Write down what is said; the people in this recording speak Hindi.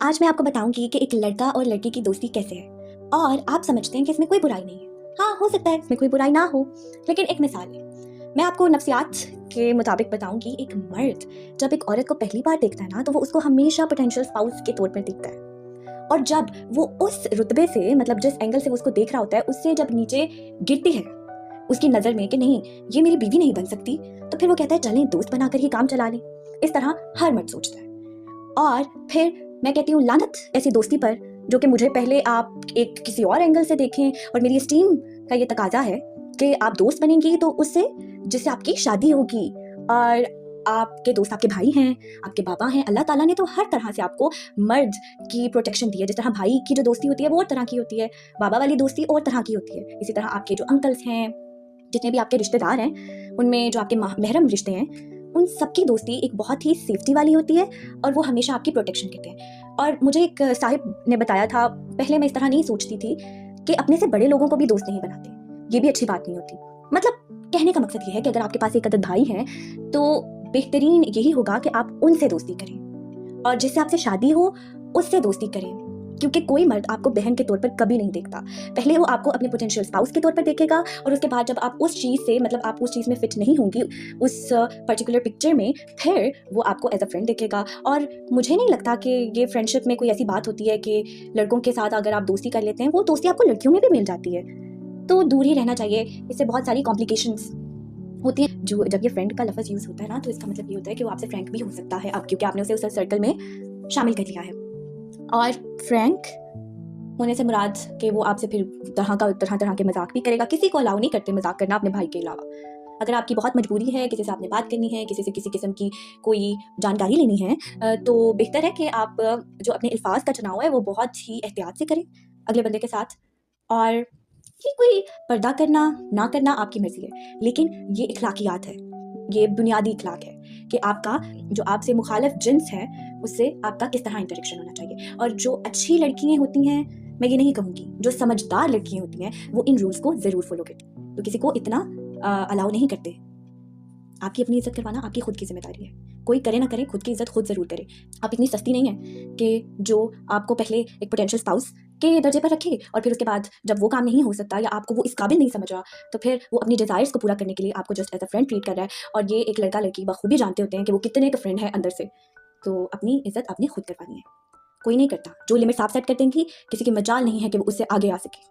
आज मैं आपको बताऊंगी कि एक लड़का और लड़की की दोस्ती कैसे है। और आप समझते हैं कि इसमें कोई बुराई नहीं है। हाँ, हो सकता है इसमें कोई बुराई ना हो, लेकिन एक मिसाल है। मैं आपको नफ्सियात के मुताबिक बताऊंगी। एक मर्द जब एक औरत को पहली बार देखता है ना, तो वो उसको हमेशा पोटेंशियल स्पाउस के तौर पर देखता है। और जब वो उस रुतबे से, मतलब जिस एंगल से वो उसको देख रहा होता है, उससे जब नीचे गिरती है उसकी नज़र में कि नहीं, ये मेरी बीवी नहीं बन सकती, तो फिर वो कहता है चलें दोस्त बनाकर ही काम चला लें। इस तरह हर मर्द सोचता है। और फिर मैं कहती हूँ लानत ऐसी दोस्ती पर, जो कि मुझे पहले आप एक किसी और एंगल से देखें। और मेरी स्टीम का ये तकाजा है कि आप दोस्त बनेंगी तो उससे जिससे आपकी शादी होगी, और आपके दोस्त आपके भाई हैं, आपके बाबा हैं। अल्लाह ताला ने तो हर तरह से आपको मर्द की प्रोटेक्शन दी है। जिस तरह भाई की जो दोस्ती होती है वो और तरह की होती है, बाबा वाली दोस्ती और तरह की होती है। इसी तरह आपके जो अंकल्स हैं, जितने भी आपके रिश्तेदार हैं, उनमें जो आपके महरम रिश्ते हैं, उन सबकी दोस्ती एक बहुत ही सेफ्टी वाली होती है और वो हमेशा आपकी प्रोटेक्शन करते हैं। और मुझे एक साहिब ने बताया था, पहले मैं इस तरह नहीं सोचती थी, कि अपने से बड़े लोगों को भी दोस्त नहीं बनाते। ये भी अच्छी बात नहीं होती। मतलब कहने का मकसद ये है कि अगर आपके पास एक अदद भाई हैं, तो बेहतरीन यही होगा कि आप उनसे दोस्ती करें, और जिससे आपसे शादी हो उससे दोस्ती करें। क्योंकि कोई मर्द आपको बहन के तौर पर कभी नहीं देखता। पहले वो आपको अपने पोटेंशियल स्पाउस के तौर पर देखेगा, और उसके बाद जब आप उस चीज़ से, मतलब आप उस चीज़ में फिट नहीं होंगी उस पर्टिकुलर पिक्चर में, फिर वो आपको एज अ फ्रेंड देखेगा। और मुझे नहीं लगता कि ये फ्रेंडशिप में कोई ऐसी बात होती है कि लड़कों के साथ अगर आप दोस्ती कर लेते हैं, वो दोस्ती आपको लड़कियों में भी मिल जाती है। तो दूर ही रहना चाहिए। इससे बहुत सारी कॉम्प्लिकेशंस होती है। जो जब ये फ्रेंड का लफ्ज़ यूज़ होता है ना, तो इसका मतलब ये होता है कि वो आपसे फ्रैंक भी हो सकता है, अब क्योंकि आपने उसे उस सर्कल में शामिल कर लिया है। और फ्रैंक होने से मुराद कि वो आपसे फिर तरह तरह के मजाक भी करेगा। किसी को अलाउ नहीं करते मजाक करना अपने भाई के अलावा। अगर आपकी बहुत मजबूरी है, किसी से आपने बात करनी है, किसी से किसी किस्म की कोई जानकारी लेनी है, तो बेहतर है कि आप जो अपने अल्फाज का चुनाव है वो बहुत ही एहतियात से करें अगले बंदे के साथ। और ये कोई पर्दा करना ना करना आपकी मर्जी है, लेकिन ये इखलाकियात है, ये बुनियादी इखलाक है कि आपका जो आपसे मुखालिफ जिन्स है उससे आपका किस तरह इंटरेक्शन होना चाहिए। और जो अच्छी लड़कियां होती हैं, मैं ये नहीं कहूँगी, जो समझदार लड़कियां होती हैं, वो इन रूल्स को ज़रूर फॉलो करती हैं। तो किसी को इतना अलाउ नहीं करते। आपकी अपनी इज्जत करवाना आपकी खुद की जिम्मेदारी है। कोई करे ना करे, खुद की इज्जत खुद ज़रूर करे। आप इतनी सस्ती नहीं है कि जो आपको पहले एक पोटेंशियल स्पाउस के दर्जे पर रखे, और फिर उसके बाद जब वो काम नहीं हो सकता या आपको वो इस काबिल नहीं समझ रहा, तो फिर वो अपनी डिज़ायर्स को पूरा करने के लिए आपको just as a friend treat कर रहा है। और ये एक लड़का लड़की बखूबी जानते होते हैं कि वो कितने का फ्रेंड है अंदर से। तो अपनी इज्जत आपने खुद करवानी है, कोई नहीं करता। जो लिमिट्स आप सेट कर देंगी, किसी की मजाल नहीं है कि वो उससे आगे आ सके।